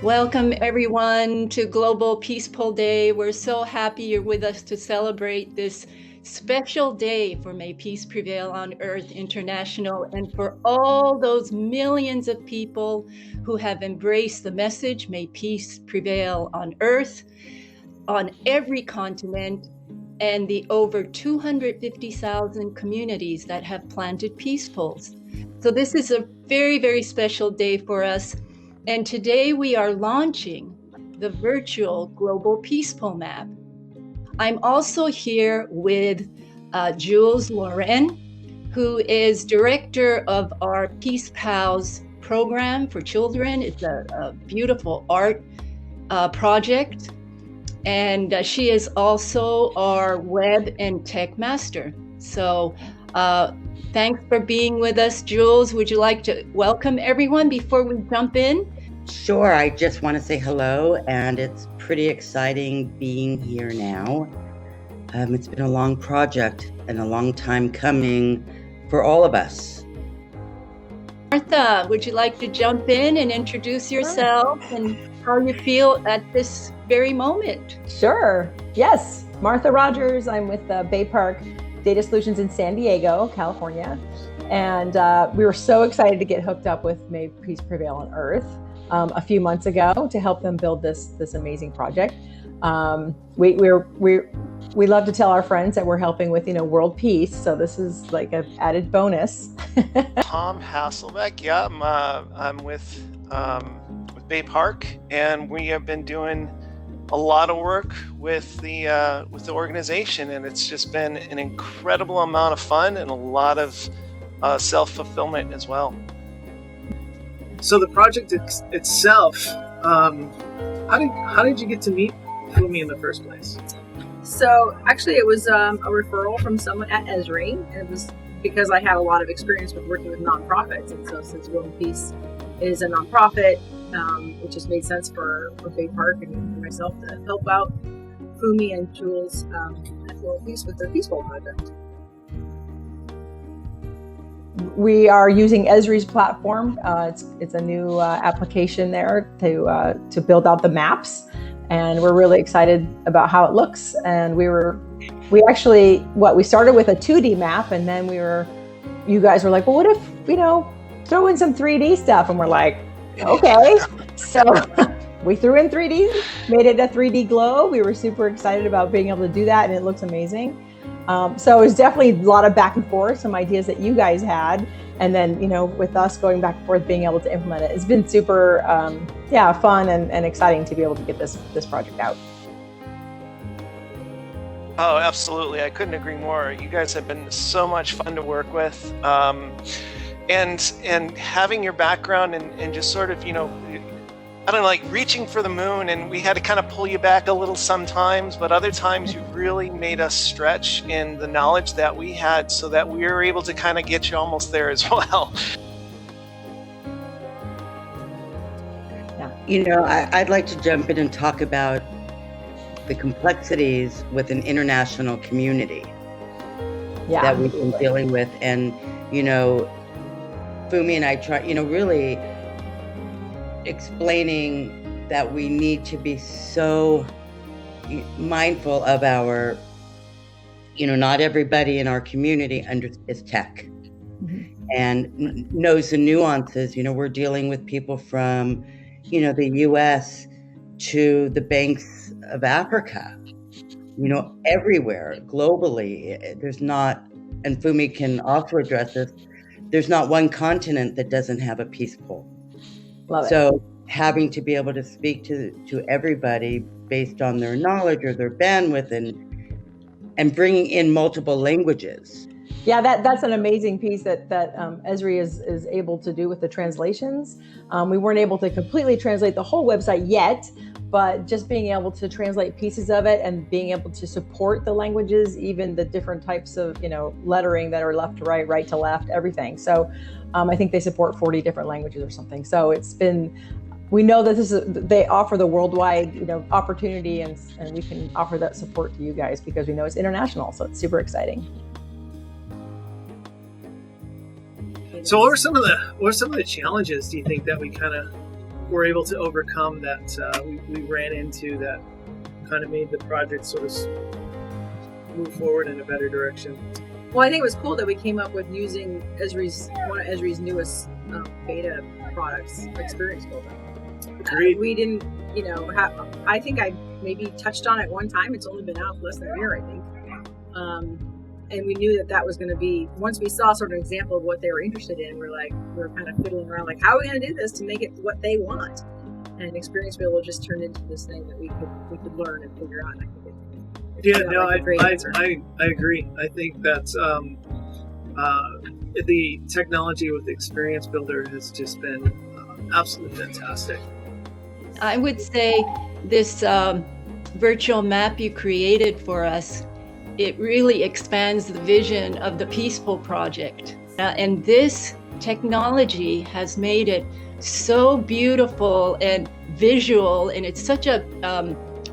Welcome everyone to Global Peaceful Day. We're so happy you're with us to celebrate this special day for May Peace Prevail on Earth International and for all those millions of people who have embraced the message, May Peace Prevail on Earth, on every continent, and the over 250,000 communities that have planted peace poles. So this is a very, very special day for us. And today we are launching the virtual Global Peace Pole Map. I'm also here with Jules Loren, who is director of our Peace Pals program for children. It's a beautiful art project. And she is also our web and tech master. So thanks for being with us, Jules. Would you like to welcome everyone before we jump in? Sure, I just want to say hello, and it's pretty exciting being here now. It's been a long project and a long time coming for all of us. Martha, would you like to jump in and introduce yourself and how you feel at this very moment? Sure. Yes. Martha Rogers. I'm with Bay Park Data Solutions in San Diego, California. And we were so excited to get hooked up with May Peace Prevail on Earth a few months ago to help them build this amazing project. We love to tell our friends that we're helping with, world peace. So this is like an added bonus. Tom Hasselbeck. Yeah, I'm with Bay Park, and we have been doing a lot of work with the organization, and it's just been an incredible amount of fun and a lot of self-fulfillment as well. So the project itself, how did you get to meet Fumi in the first place? So actually it was a referral from someone at Esri, and it was because I had a lot of experience with working with nonprofits, and so since World Peace is a nonprofit, it just made sense for Bay Park and for myself to help out Fumi and Jules at World Peace with their Peace Pole project. We are using Esri's platform. It's a new application there to build out the maps, and we're really excited about how it looks. And we started with a 2D map, and then you guys were like, well, what if throw in some 3D stuff? And we're like, okay. So we threw in 3D, made it a 3D globe. We were super excited about being able to do that, and it looks amazing. So it was definitely a lot of back and forth, some ideas that you guys had, and then with us going back and forth, being able to implement it. It's been super fun and exciting to be able to get this project out. Oh, absolutely. I couldn't agree more. You guys have been so much fun to work with. And having your background and just sort of, like reaching for the moon, and we had to kind of pull you back a little sometimes, but other times you really made us stretch in the knowledge that we had so that we were able to kind of get you almost there as well. Yeah. I'd like to jump in and talk about the complexities with an international community that we've been dealing with. And, Fumi and I try, really explaining that we need to be so mindful of our, not everybody in our community is tech and knows the nuances. We're dealing with people from, the US to the banks of Africa, everywhere globally. There's not, and Fumi can also address this, there's not one continent that doesn't have a peace pole. So having to be able to speak to everybody based on their knowledge or their bandwidth and bringing in multiple languages. Yeah, that's an amazing piece that Esri is able to do with the translations. We weren't able to completely translate the whole website yet, but just being able to translate pieces of it and being able to support the languages, even the different types of lettering that are left to right, right to left, everything. So I think they support 40 different languages or something. So we know that they offer the worldwide opportunity, and we can offer that support to you guys because we know it's international. So it's super exciting. So what were some of the challenges do you think that we kind of were able to overcome that we ran into that kind of made the project sort of move forward in a better direction. Well, I think it was cool that we came up with using one of Esri's newest beta products, Experience Builder. Agreed. We didn't, I think I maybe touched on it one time. It's only been out less than a year, I think. And we knew that was going to be, once we saw sort of an example of what they were interested in, we're kind of fiddling around, like, how are we going to do this to make it what they want? And Experience Builder just turned into this thing that we could learn and figure out. And I think I agree. I think that the technology with the Experience Builder has just been absolutely fantastic. I would say this virtual map you created for us, it really expands the vision of the Peaceful Project. And this technology has made it so beautiful and visual, and it's such a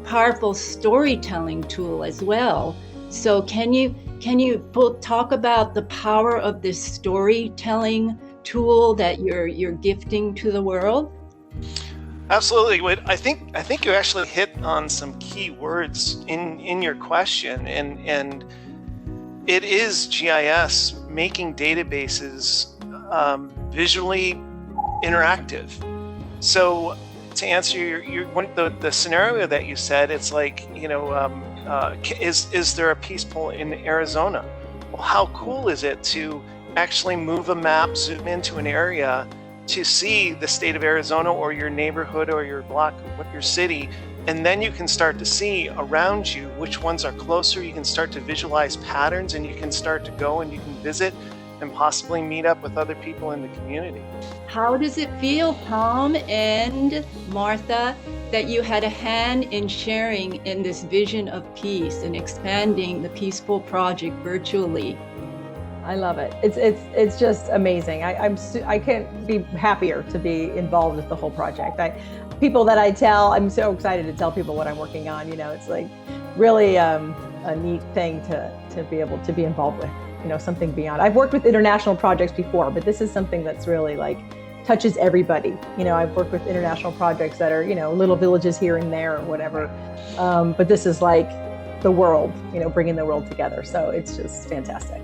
powerful storytelling tool as well. So can you both talk about the power of this storytelling tool that you're gifting to the world? Absolutely. I think you actually hit on some key words in your question, and it is GIS making databases visually interactive. So to answer the scenario that you said, it's like, is there a peaceful in Arizona? Well, how cool is it to actually move a map, zoom into an area to see the state of Arizona or your neighborhood or your block, your city, and then you can start to see around you which ones are closer. You can start to visualize patterns, and you can start to go and you can visit and possibly meet up with other people in the community. How does it feel, Tom and Martha, that you had a hand in sharing in this vision of peace and expanding the Peaceful Project virtually? I love it. It's just amazing. I can't be happier to be involved with the whole project. People that I tell, I'm so excited to tell people what I'm working on. It's like really a neat thing to be able to be involved with. Something beyond. I've worked with international projects before, but this is something that's really touches everybody. I've worked with international projects that are little villages here and there or whatever, but this is like the world. Bringing the world together. So it's just fantastic.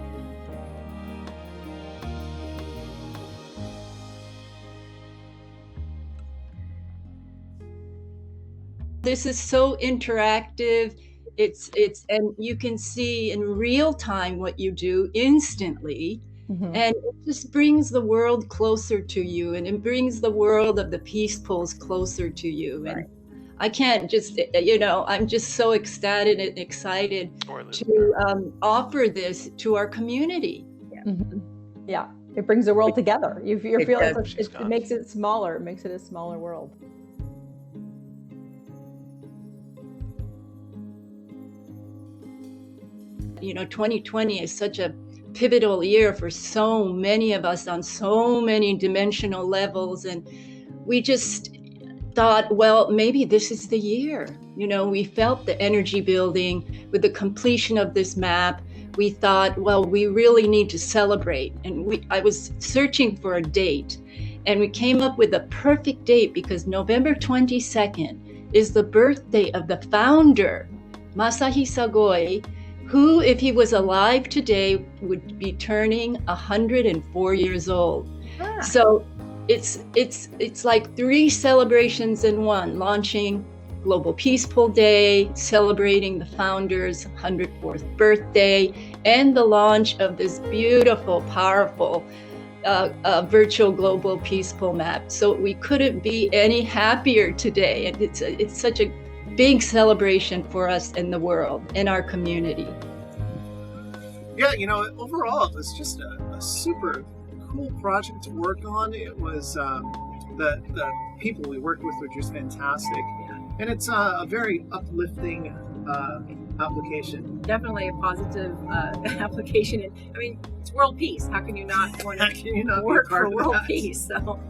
This is so interactive. It's and you can see in real time what you do instantly. Mm-hmm. And it just brings the world closer to you, and it brings the world of the Peacefuls closer to you. Right. And I can't just, I'm just so ecstatic and excited to offer this to our community. Yeah. Mm-hmm. Yeah. It brings the world together. You feel it makes it smaller. It makes it a smaller world. You know, 2020 is such a pivotal year for so many of us on so many dimensional levels. And we just thought, well, maybe this is the year. You know, we felt the energy building with the completion of this map. We thought, well, we really need to celebrate. And I was searching for a date, and we came up with a perfect date because November 22nd is the birthday of the founder, Masahisa Goi, who, if he was alive today, would be turning 104 years old. Ah. So it's like three celebrations in one: launching Global Peaceful Day, celebrating the founder's 104th birthday, and the launch of this beautiful, powerful virtual global peaceful map. So we couldn't be any happier today. And it's such a big celebration for us in the world, in our community. Yeah, you know, overall, it was just a super cool project to work on. It was the people we worked with were just fantastic. And it's a very uplifting application. Definitely a positive application. I mean, it's world peace. How can you not want to work for world peace? So